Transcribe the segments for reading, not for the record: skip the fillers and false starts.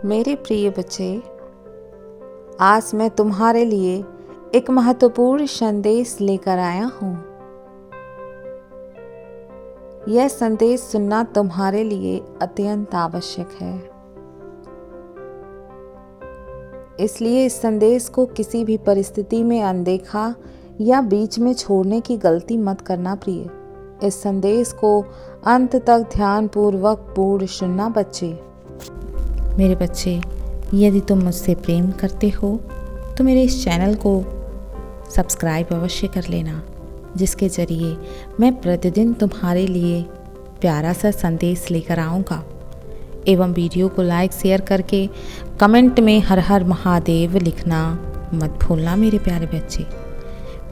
मेरे प्रिय बच्चे, आज मैं तुम्हारे लिए एक महत्वपूर्ण संदेश लेकर आया हूँ। यह संदेश सुनना तुम्हारे लिए अत्यंत आवश्यक है, इसलिए इस संदेश को किसी भी परिस्थिति में अनदेखा या बीच में छोड़ने की गलती मत करना प्रिय। इस संदेश को अंत तक ध्यानपूर्वक पूर्ण सुनना बच्चे। मेरे बच्चे, यदि तुम मुझसे प्रेम करते हो तो मेरे इस चैनल को सब्सक्राइब अवश्य कर लेना, जिसके ज़रिए मैं प्रतिदिन तुम्हारे लिए प्यारा सा संदेश लेकर आऊँगा। एवं वीडियो को लाइक शेयर करके कमेंट में हर हर महादेव लिखना मत भूलना मेरे प्यारे बच्चे।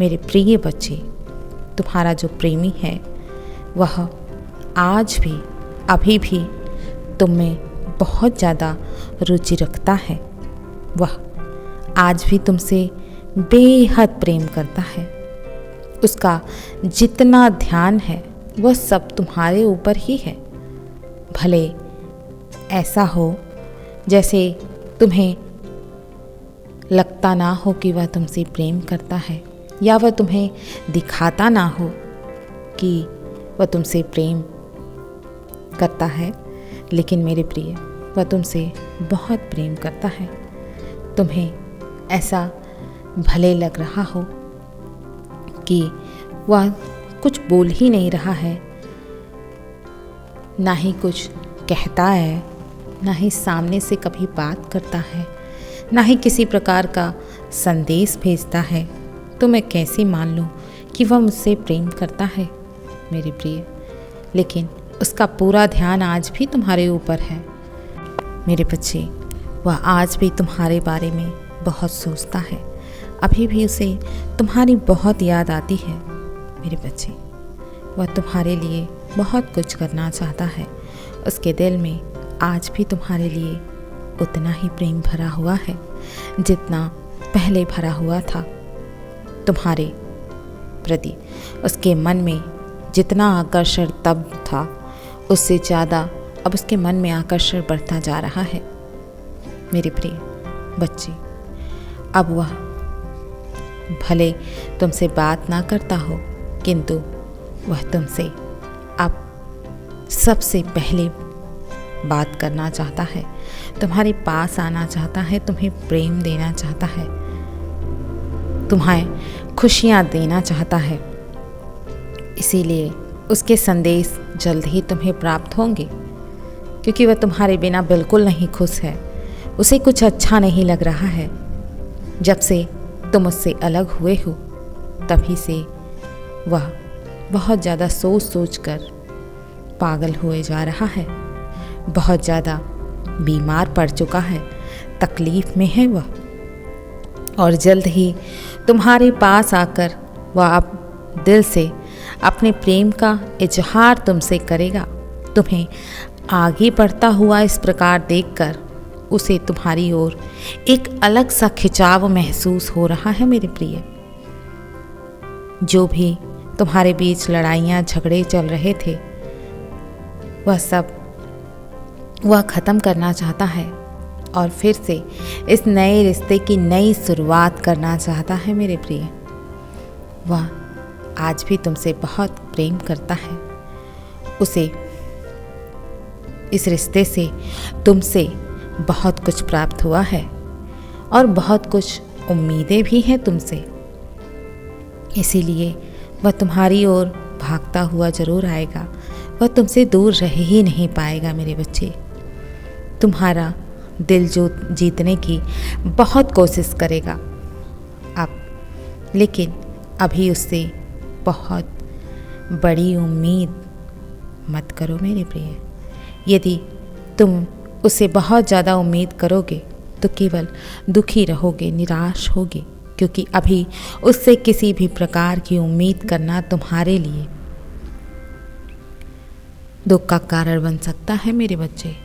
मेरे प्रिय बच्चे, तुम्हारा जो प्रेमी है वह आज भी अभी भी तुम में बहुत ज़्यादा रुचि रखता है। वह आज भी तुमसे बेहद प्रेम करता है। उसका जितना ध्यान है वह सब तुम्हारे ऊपर ही है। भले ऐसा हो जैसे तुम्हें लगता ना हो कि वह तुमसे प्रेम करता है, या वह तुम्हें दिखाता ना हो कि वह तुमसे प्रेम करता है, लेकिन मेरे प्रिय, वह तुमसे बहुत प्रेम करता है। तुम्हें ऐसा भले लग रहा हो कि वह कुछ बोल ही नहीं रहा है, ना ही कुछ कहता है, ना ही सामने से कभी बात करता है, ना ही किसी प्रकार का संदेश भेजता है, तो मैं कैसे मान लूँ कि वह मुझसे प्रेम करता है मेरे प्रिय। लेकिन उसका पूरा ध्यान आज भी तुम्हारे ऊपर है मेरे बच्चे। वह आज भी तुम्हारे बारे में बहुत सोचता है। अभी भी उसे तुम्हारी बहुत याद आती है मेरे बच्चे। वह तुम्हारे लिए बहुत कुछ करना चाहता है। उसके दिल में आज भी तुम्हारे लिए उतना ही प्रेम भरा हुआ है जितना पहले भरा हुआ था तुम्हारे प्रति। उसके मन में जितना आकर्षण तब था, उससे ज़्यादा अब उसके मन में आकर्षण बढ़ता जा रहा है मेरे प्रिय बच्चे। अब वह भले तुमसे बात ना करता हो, किंतु वह तुमसे अब सबसे पहले बात करना चाहता है, तुम्हारे पास आना चाहता है, तुम्हें प्रेम देना चाहता है, तुम्हें खुशियाँ देना चाहता है। इसीलिए उसके संदेश जल्द ही तुम्हें प्राप्त होंगे, क्योंकि वह तुम्हारे बिना बिल्कुल नहीं खुश है। उसे कुछ अच्छा नहीं लग रहा है। जब से तुम उससे अलग हुए हो तभी से वह बहुत ज़्यादा सोच सोच कर पागल हुए जा रहा है। बहुत ज़्यादा बीमार पड़ चुका है, तकलीफ़ में है वह, और जल्द ही तुम्हारे पास आकर वह अब दिल से अपने प्रेम का इजहार तुमसे करेगा। तुम्हें आगे बढ़ता हुआ इस प्रकार देखकर उसे तुम्हारी ओर एक अलग सा खिंचाव महसूस हो रहा है मेरे प्रिय। जो भी तुम्हारे बीच लड़ाइयाँ झगड़े चल रहे थे वह सब वह ख़त्म करना चाहता है और फिर से इस नए रिश्ते की नई शुरुआत करना चाहता है मेरे प्रिय। वह आज भी तुमसे बहुत प्रेम करता है। उसे इस रिश्ते से तुमसे बहुत कुछ प्राप्त हुआ है और बहुत कुछ उम्मीदें भी हैं तुमसे। इसीलिए वह तुम्हारी ओर भागता हुआ ज़रूर आएगा। वह तुमसे दूर रह ही नहीं पाएगा मेरे बच्चे। तुम्हारा दिल जो जीतने की बहुत कोशिश करेगा अब, लेकिन अभी उससे बहुत बड़ी उम्मीद मत करो मेरे प्रिय। यदि तुम उससे बहुत ज़्यादा उम्मीद करोगे तो केवल दुखी रहोगे, निराश होगे, क्योंकि अभी उससे किसी भी प्रकार की उम्मीद करना तुम्हारे लिए दुख का कारण बन सकता है मेरे बच्चे।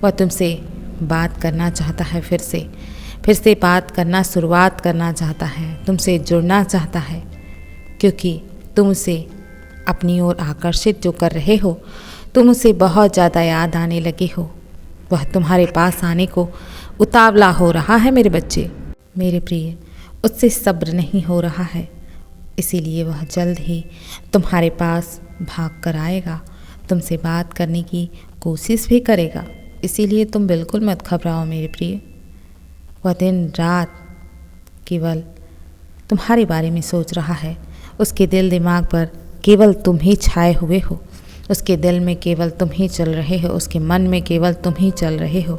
वह तुमसे बात करना चाहता है, फिर से बात करना शुरुआत करना चाहता है, तुमसे जुड़ना चाहता है, क्योंकि तुम उसे अपनी ओर आकर्षित जो कर रहे हो, तुम उसे बहुत ज़्यादा याद आने लगे हो। वह तुम्हारे पास आने को उतावला हो रहा है मेरे बच्चे। मेरे प्रिय, उससे सब्र नहीं हो रहा है, इसीलिए वह जल्द ही तुम्हारे पास भाग कर आएगा, तुमसे बात करने की कोशिश भी करेगा। इसीलिए तुम बिल्कुल मत घबराओ मेरे प्रिय। वह दिन रात केवल तुम्हारे बारे में सोच रहा है। उसके दिल दिमाग पर केवल तुम ही छाए हुए हो, उसके दिल में केवल तुम ही चल रहे हो, उसके मन में केवल तुम ही चल रहे हो।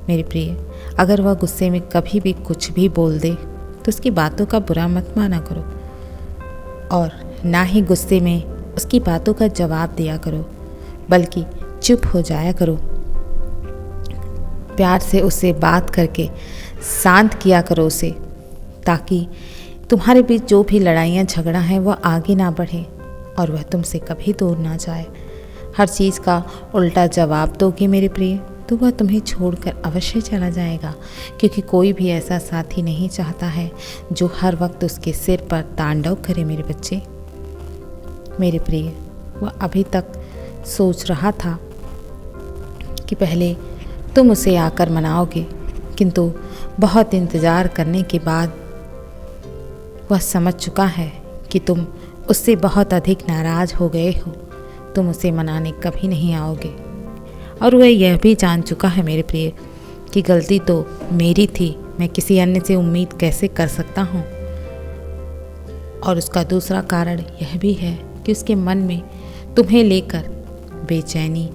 मेरे प्रिय, अगर वह गुस्से में कभी भी कुछ भी बोल दे तो उसकी बातों का बुरा मत माना करो, और ना ही गुस्से में उसकी बातों का जवाब दिया करो, बल्कि चुप हो जाया करो। प्यार से उससे बात करके शांत किया करो उसे, ताकि तुम्हारे बीच जो भी लड़ाइयाँ झगड़ा है वह आगे ना बढ़े और वह तुमसे कभी दूर ना जाए। हर चीज़ का उल्टा जवाब दोगे मेरे प्रिय तो वह तुम्हें छोड़कर अवश्य चला जाएगा, क्योंकि कोई भी ऐसा साथी नहीं चाहता है जो हर वक्त उसके सिर पर तांडव करे मेरे बच्चे। मेरे प्रिय, वह अभी तक सोच रहा था कि पहले तुम उसे आकर मनाओगे, किंतु बहुत इंतज़ार करने के बाद वह समझ चुका है कि तुम उससे बहुत अधिक नाराज़ हो गए हो। तुम उसे मनाने कभी नहीं आओगे, और वह यह भी जान चुका है मेरे प्रिय कि गलती तो मेरी थी, मैं किसी अन्य से उम्मीद कैसे कर सकता हूँ। और उसका दूसरा कारण यह भी है कि उसके मन में तुम्हें लेकर बेचैनी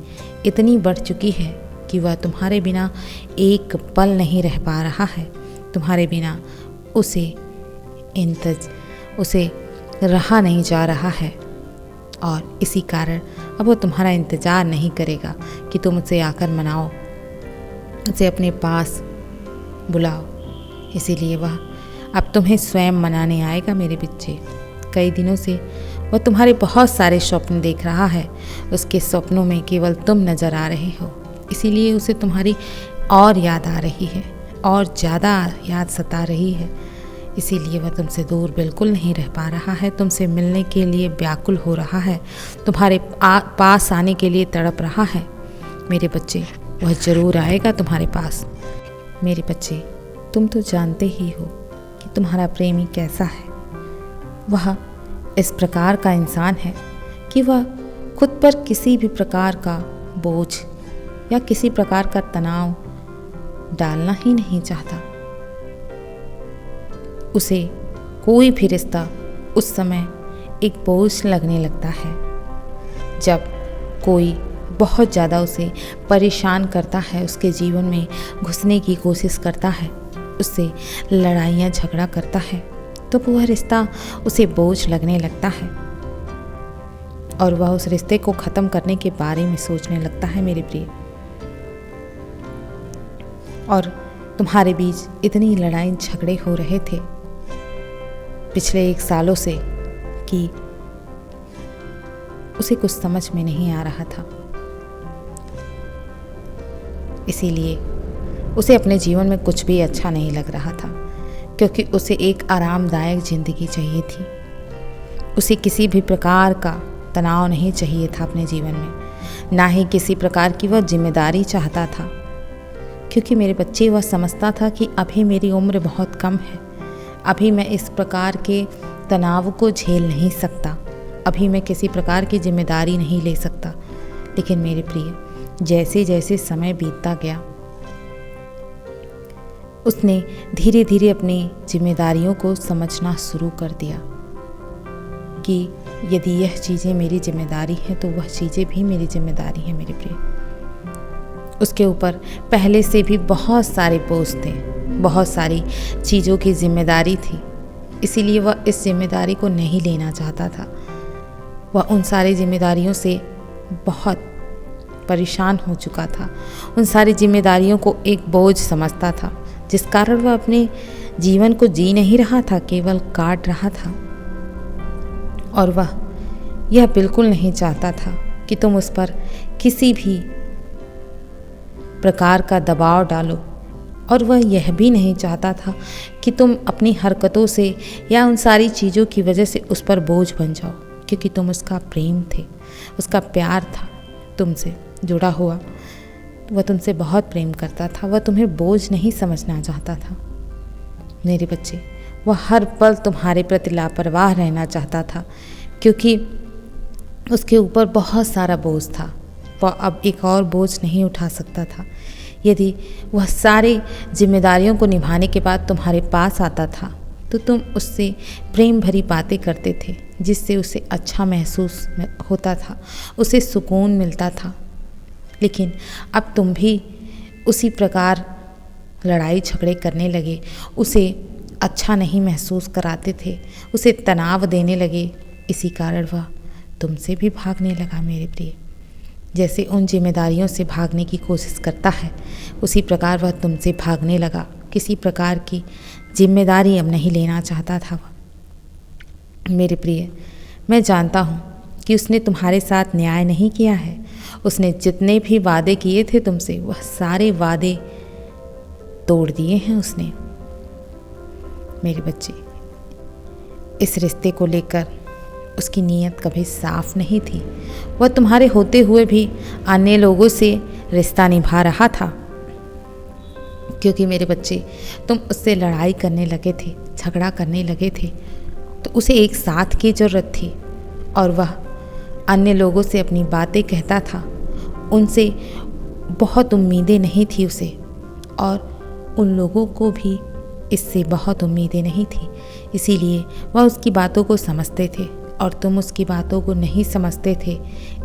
इतनी बढ़ चुकी है कि वह तुम्हारे बिना एक पल नहीं रह पा रहा है। तुम्हारे बिना उसे रहा नहीं जा रहा है, और इसी कारण अब वो तुम्हारा इंतज़ार नहीं करेगा कि तुम उसे आकर मनाओ, उसे अपने पास बुलाओ। इसीलिए वह अब तुम्हें स्वयं मनाने आएगा मेरे बच्चे। कई दिनों से वह तुम्हारे बहुत सारे स्वप्न देख रहा है, उसके स्वप्नों में केवल तुम नज़र आ रहे हो, इसीलिए उसे तुम्हारी और याद आ रही है, और ज़्यादा याद सता रही है। इसीलिए वह तुमसे दूर बिल्कुल नहीं रह पा रहा है, तुमसे मिलने के लिए व्याकुल हो रहा है, तुम्हारे पास आने के लिए तड़प रहा है। मेरे बच्चे, वह ज़रूर आएगा तुम्हारे पास। मेरे बच्चे, तुम तो जानते ही हो कि तुम्हारा प्रेमी कैसा है। वह इस प्रकार का इंसान है कि वह खुद पर किसी भी प्रकार का बोझ या किसी प्रकार का तनाव डालना ही नहीं चाहता। उसे कोई भी रिश्ता उस समय एक बोझ लगने लगता है जब कोई बहुत ज़्यादा उसे परेशान करता है, उसके जीवन में घुसने की कोशिश करता है, उससे लड़ाइयाँ झगड़ा करता है, तो वह रिश्ता उसे बोझ लगने लगता है और वह उस रिश्ते को ख़त्म करने के बारे में सोचने लगता है मेरे प्रिय। और तुम्हारे बीच इतनी लड़ाई झगड़े हो रहे थे पिछले 1 सालों से कि उसे कुछ समझ में नहीं आ रहा था। इसीलिए उसे अपने जीवन में कुछ भी अच्छा नहीं लग रहा था, क्योंकि उसे एक आरामदायक ज़िंदगी चाहिए थी। उसे किसी भी प्रकार का तनाव नहीं चाहिए था अपने जीवन में, ना ही किसी प्रकार की वह जिम्मेदारी चाहता था, क्योंकि मेरे बच्चे वह समझता था कि अभी मेरी उम्र बहुत कम है, अभी मैं इस प्रकार के तनाव को झेल नहीं सकता, अभी मैं किसी प्रकार की जिम्मेदारी नहीं ले सकता। लेकिन मेरे प्रिय, जैसे जैसे समय बीतता गया उसने धीरे धीरे अपनी जिम्मेदारियों को समझना शुरू कर दिया कि यदि यह चीज़ें मेरी जिम्मेदारी हैं तो वह चीज़ें भी मेरी जिम्मेदारी हैं मेरे प्रिय। उसके ऊपर पहले से भी बहुत सारे बोझ थे, बहुत सारी चीज़ों की जिम्मेदारी थी, इसीलिए वह इस जिम्मेदारी को नहीं लेना चाहता था। वह उन सारी जिम्मेदारियों से बहुत परेशान हो चुका था, उन सारी जिम्मेदारियों को एक बोझ समझता था, जिस कारण वह अपने जीवन को जी नहीं रहा था, केवल काट रहा था। और वह यह बिल्कुल नहीं चाहता था कि तुम उस पर किसी भी प्रकार का दबाव डालो, और वह यह भी नहीं चाहता था कि तुम अपनी हरकतों से या उन सारी चीज़ों की वजह से उस पर बोझ बन जाओ, क्योंकि तुम उसका प्रेम थे, उसका प्यार था तुमसे जुड़ा हुआ। वह तुमसे बहुत प्रेम करता था, वह तुम्हें बोझ नहीं समझना चाहता था। मेरे बच्चे, वह हर पल तुम्हारे प्रति लापरवाह रहना चाहता था, क्योंकि उसके ऊपर बहुत सारा बोझ था। वह अब एक और बोझ नहीं उठा सकता था। यदि वह सारी जिम्मेदारियों को निभाने के बाद तुम्हारे पास आता था तो तुम उससे प्रेम भरी बातें करते थे, जिससे उसे अच्छा महसूस होता था, उसे सुकून मिलता था। लेकिन अब तुम भी उसी प्रकार लड़ाई झगड़े करने लगे, उसे अच्छा नहीं महसूस कराते थे, उसे तनाव देने लगे। इसी कारण वह तुमसे भी भागने लगा मेरे प्रिय। जैसे उन जिम्मेदारियों से भागने की कोशिश करता है, उसी प्रकार वह तुमसे भागने लगा। किसी प्रकार की जिम्मेदारी अब नहीं लेना चाहता था वह। मेरे प्रिय, मैं जानता हूँ कि उसने तुम्हारे साथ न्याय नहीं किया है। उसने जितने भी वादे किए थे तुमसे, वह सारे वादे तोड़ दिए हैं उसने। मेरे बच्चे, इस रिश्ते को लेकर उसकी नीयत कभी साफ नहीं थी। वह तुम्हारे होते हुए भी अन्य लोगों से रिश्ता निभा रहा था, क्योंकि मेरे बच्चे तुम उससे लड़ाई करने लगे थे, झगड़ा करने लगे थे, तो उसे एक साथ की ज़रूरत थी। और वह अन्य लोगों से अपनी बातें कहता था, उनसे बहुत उम्मीदें नहीं थी उसे, और उन लोगों को भी इससे बहुत उम्मीदें नहीं थी। इसीलिए वह उसकी बातों को समझते थे और तुम उसकी बातों को नहीं समझते थे।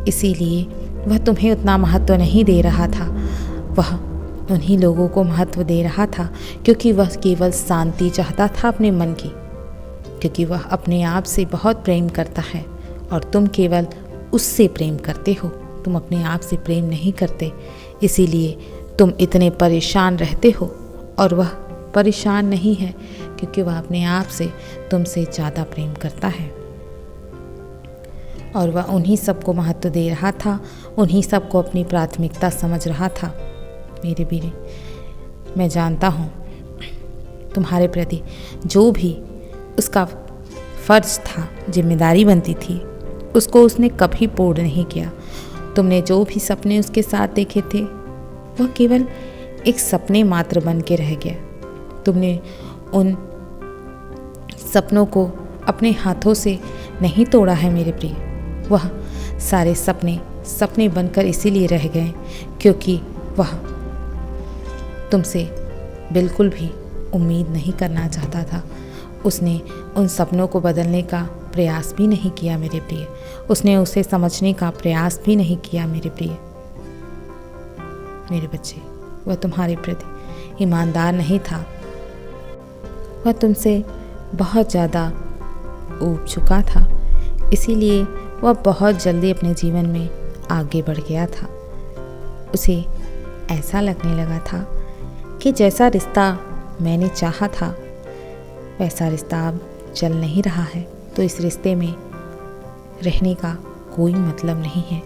इसीलिए वह तुम्हें उतना महत्व नहीं दे रहा था। वह उन्हीं लोगों को महत्व दे रहा था, क्योंकि वह केवल शांति चाहता था अपने मन की, क्योंकि वह अपने आप से बहुत प्रेम करता है और तुम केवल उससे प्रेम करते हो, तुम अपने आप से प्रेम नहीं करते। इसीलिए तुम इतने परेशान रहते हो, और वह परेशान नहीं है, क्योंकि वह अपने आप से तुमसे ज़्यादा प्रेम करता है। और वह उन्हीं सबको महत्व दे रहा था, उन्हीं सबको अपनी प्राथमिकता समझ रहा था। मेरे बीरे, मैं जानता हूँ तुम्हारे प्रति जो भी उसका फर्ज था, जिम्मेदारी बनती थी, उसको उसने कभी पूर्ण नहीं किया। तुमने जो भी सपने उसके साथ देखे थे, वह केवल एक सपने मात्र बन के रह गया। तुमने उन सपनों को अपने हाथों से नहीं तोड़ा है मेरे प्रिय। वह सारे सपने बनकर इसीलिए रह गए क्योंकि वह तुमसे बिल्कुल भी उम्मीद नहीं करना चाहता था। उसने उन सपनों को बदलने का प्रयास भी नहीं किया मेरे प्रिय। उसने उसे समझने का प्रयास भी नहीं किया मेरे प्रिय। मेरे बच्चे, वह तुम्हारे प्रति ईमानदार नहीं था। वह तुमसे बहुत ज़्यादा ऊब चुका था, इसीलिए वह बहुत जल्दी अपने जीवन में आगे बढ़ गया था। उसे ऐसा लगने लगा था कि जैसा रिश्ता मैंने चाहा था वैसा रिश्ता अब चल नहीं रहा है, तो इस रिश्ते में रहने का कोई मतलब नहीं है,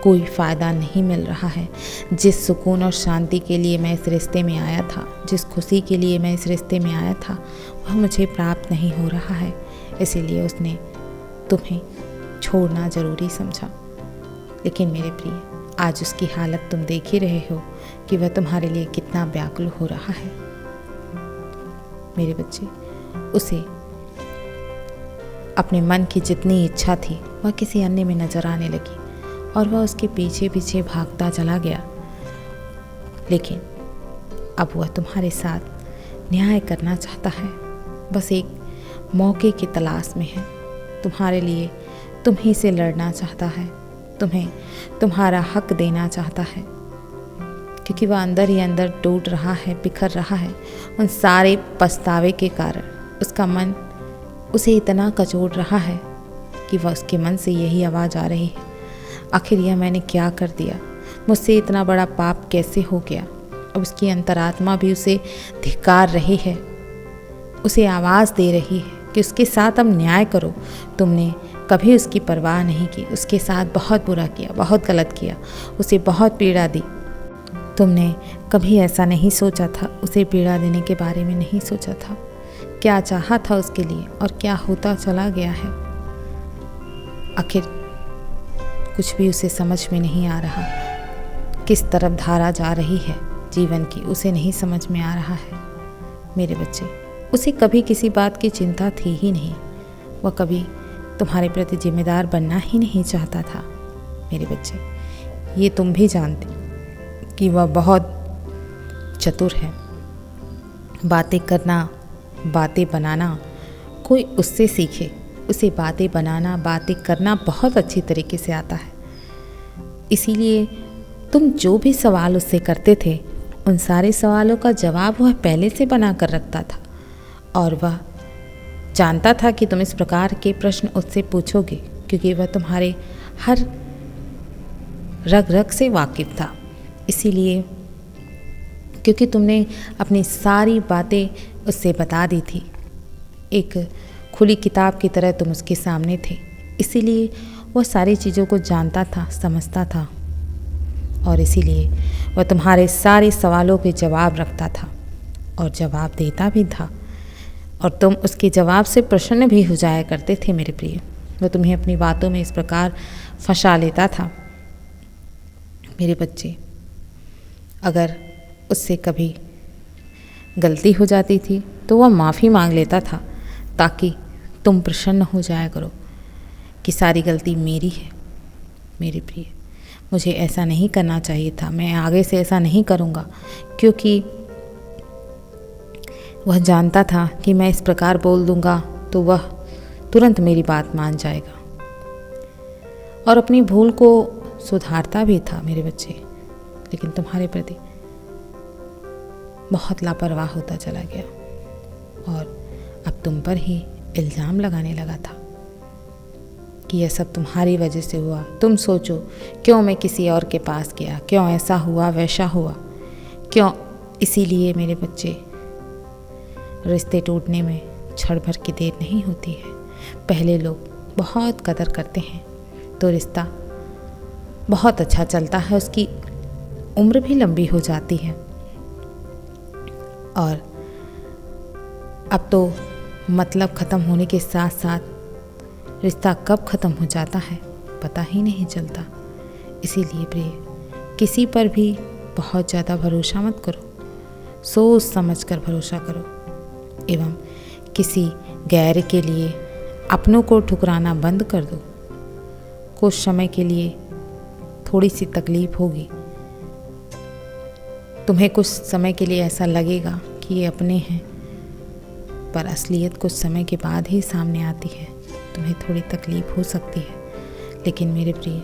कोई फ़ायदा नहीं मिल रहा है। जिस सुकून और शांति के लिए मैं इस रिश्ते में आया था, जिस खुशी के लिए मैं इस रिश्ते में आया था, वह मुझे प्राप्त नहीं हो रहा है। इसीलिए उसने तुम्हें छोड़ना ज़रूरी समझा। लेकिन मेरे प्रिय, आज उसकी हालत तुम देख ही रहे हो कि वह तुम्हारे लिए कितना व्याकुल हो रहा है। मेरे बच्चे, उसे अपने मन की जितनी इच्छा थी वह किसी अन्य में नजर आने लगी और वह उसके पीछे पीछे भागता चला गया। लेकिन अब वह तुम्हारे साथ न्याय करना चाहता है, बस एक मौके की तलाश में है। तुम्हारे लिए तुम्ही से लड़ना चाहता है, तुम्हें तुम्हारा हक देना चाहता है, क्योंकि वह अंदर ही अंदर टूट रहा है, बिखर रहा है। उन सारे पछतावे के कारण उसका मन उसे इतना कचोट रहा है कि वह उसके मन से यही आवाज़ आ रही है, आखिर यह मैंने क्या कर दिया, मुझसे इतना बड़ा पाप कैसे हो गया। अब उसकी अंतरात्मा भी उसे धिक्कार रही है, उसे आवाज़ दे रही है कि उसके साथ अब न्याय करो। तुमने कभी उसकी परवाह नहीं की, उसके साथ बहुत बुरा किया, बहुत गलत किया, उसे बहुत पीड़ा दी। तुमने कभी ऐसा नहीं सोचा था, उसे पीड़ा देने के बारे में नहीं सोचा था, क्या चाहा था उसके लिए और क्या होता चला गया है। आखिर कुछ भी उसे समझ में नहीं आ रहा किस तरफ धारा जा रही है जीवन की उसे नहीं समझ में आ रहा है मेरे बच्चे। उसे कभी किसी बात की चिंता थी ही नहीं। वह कभी तुम्हारे प्रति जिम्मेदार बनना ही नहीं चाहता था मेरे बच्चे। ये तुम भी जानते कि वह बहुत चतुर है। बातें करना, बातें बनाना कोई उससे सीखे। उसे बातें बनाना, बातें करना बहुत अच्छी तरीके से आता है। इसीलिए तुम जो भी सवाल उससे करते थे उन सारे सवालों का जवाब वह पहले से बना कर रखता था और वह जानता था कि तुम इस प्रकार के प्रश्न उससे पूछोगे क्योंकि वह तुम्हारे हर रग रग से वाकिफ था। इसीलिए क्योंकि तुमने अपनी सारी बातें उससे बता दी थी, एक खुली किताब की तरह तुम उसके सामने थे, इसीलिए वह सारी चीज़ों को जानता था, समझता था और इसीलिए वह तुम्हारे सारे सवालों के जवाब रखता था और जवाब देता भी था और तुम उसके जवाब से प्रसन्न भी हो जाया करते थे मेरे प्रिय। वह तुम्हें अपनी बातों में इस प्रकार फंसा लेता था मेरे बच्चे। अगर उससे कभी गलती हो जाती थी तो वह माफ़ी मांग लेता था ताकि तुम प्रसन्न हो जाया करो कि सारी गलती मेरी है मेरे प्रिय। मुझे ऐसा नहीं करना चाहिए था, मैं आगे से ऐसा नहीं करूँगा, क्योंकि वह जानता था कि मैं इस प्रकार बोल दूँगा तो वह तुरंत मेरी बात मान जाएगा और अपनी भूल को सुधारता भी था मेरे बच्चे। लेकिन तुम्हारे प्रति बहुत लापरवाह होता चला गया और अब तुम पर ही इल्ज़ाम लगाने लगा था कि यह सब तुम्हारी वजह से हुआ। तुम सोचो क्यों मैं किसी और के पास गया, क्यों ऐसा हुआ वैसा हुआ, क्यों। इसीलिए मेरे बच्चे, रिश्ते टूटने में क्षण भर की देर नहीं होती है। पहले लोग बहुत कदर करते हैं तो रिश्ता बहुत अच्छा चलता है, उसकी उम्र भी लंबी हो जाती है। और अब तो मतलब ख़त्म होने के साथ साथ रिश्ता कब ख़त्म हो जाता है पता ही नहीं चलता। इसीलिए प्रिय, किसी पर भी बहुत ज़्यादा भरोसा मत करो, सोच समझ कर भरोसा करो एवं किसी गैर के लिए अपनों को ठुकराना बंद कर दो। कुछ समय के लिए थोड़ी सी तकलीफ होगी, तुम्हें कुछ समय के लिए ऐसा लगेगा कि ये अपने हैं, पर असलियत कुछ समय के बाद ही सामने आती है। तुम्हें थोड़ी तकलीफ हो सकती है, लेकिन मेरे प्रिय,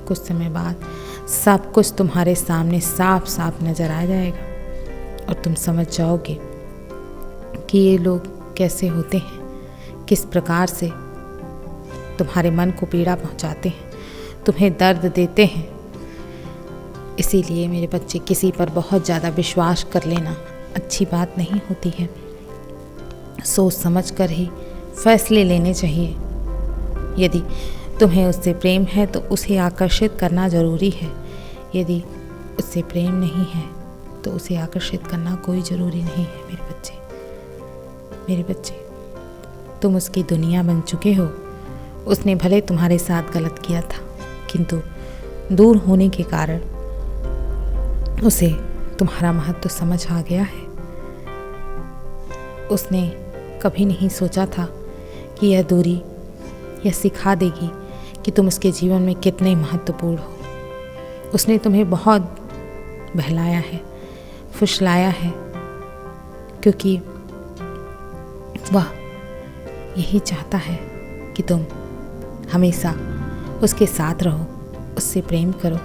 कुछ समय बाद सब कुछ तुम्हारे सामने साफ साफ नज़र आ जाएगा और तुम समझ जाओगे कि ये लोग कैसे होते हैं, किस प्रकार से तुम्हारे मन को पीड़ा पहुंचाते हैं, तुम्हें दर्द देते हैं। इसीलिए मेरे बच्चे, किसी पर बहुत ज़्यादा विश्वास कर लेना अच्छी बात नहीं होती है। सोच समझ कर ही फैसले लेने चाहिए। यदि तुम्हें उससे प्रेम है तो उसे आकर्षित करना ज़रूरी है, यदि उससे प्रेम नहीं है तो उसे आकर्षित करना कोई ज़रूरी नहीं है। मेरे बच्चे, तुम उसकी दुनिया बन चुके हो। उसने भले तुम्हारे साथ गलत किया था, किंतु दूर होने के कारण उसे तुम्हारा महत्व समझ आ गया है। उसने कभी नहीं सोचा था कि यह दूरी यह सिखा देगी कि तुम उसके जीवन में कितने महत्वपूर्ण हो। उसने तुम्हें बहुत बहलाया है, फुसलाया है, क्योंकि वह यही चाहता है कि तुम हमेशा उसके साथ रहो, उससे प्रेम करो।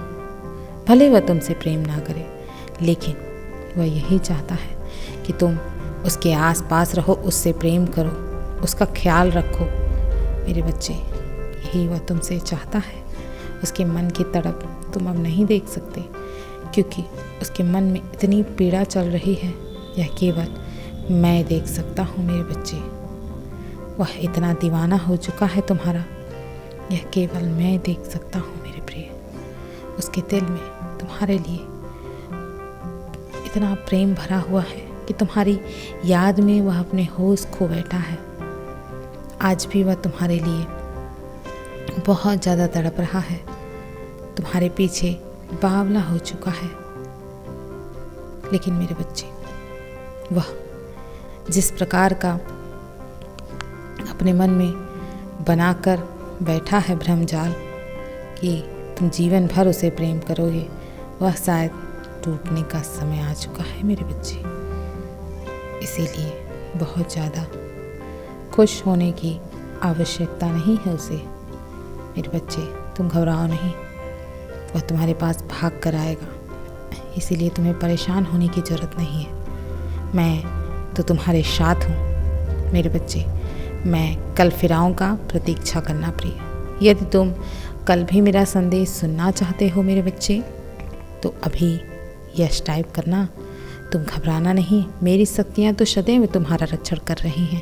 भले वह तुमसे प्रेम ना करे, लेकिन वह यही चाहता है कि तुम उसके आसपास रहो, उससे प्रेम करो, उसका ख्याल रखो। मेरे बच्चे, यही वह तुमसे चाहता है। उसके मन की तड़प तुम अब नहीं देख सकते, क्योंकि उसके मन में इतनी पीड़ा चल रही है, यह केवल मैं देख सकता हूँ मेरे बच्चे। वह इतना दीवाना हो चुका है तुम्हारा, यह केवल मैं देख सकता हूँ मेरे प्रिय। उसके दिल में तुम्हारे लिए इतना प्रेम भरा हुआ है कि तुम्हारी याद में वह अपने होश खो बैठा है। आज भी वह तुम्हारे लिए बहुत ज़्यादा तड़प रहा है, तुम्हारे पीछे बावला हो चुका है। लेकिन मेरे बच्चे, वह जिस प्रकार का अपने मन में बनाकर बैठा है भ्रमजाल कि तुम जीवन भर उसे प्रेम करोगे, वह शायद टूटने का समय आ चुका है मेरे बच्चे। इसीलिए बहुत ज़्यादा खुश होने की आवश्यकता नहीं है उसे। मेरे बच्चे, तुम घबराओ नहीं, वह तुम्हारे पास भाग कर आएगा, इसीलिए तुम्हें परेशान होने की ज़रूरत नहीं है। मैं तो तुम्हारे साथ हूँ मेरे बच्चे। मैं कल फिर आऊँगा, प्रतीक्षा करना प्रिय। यदि तुम कल भी मेरा संदेश सुनना चाहते हो मेरे बच्चे, तो अभी यस टाइप करना। तुम घबराना नहीं, मेरी शक्तियाँ तो सदैव तुम्हारा रक्षण कर रही हैं।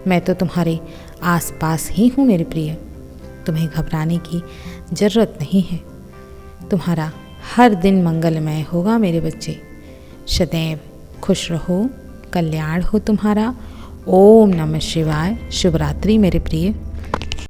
मैं तो तुम्हारे आसपास ही हूँ मेरे प्रिय। तुम्हें घबराने की ज़रूरत नहीं है। तुम्हारा हर दिन मंगलमय होगा मेरे बच्चे। सदैव खुश रहो, कल्याण हो तुम्हारा। ओम नमः शिवाय। शुभ रात्रि मेरे प्रिय।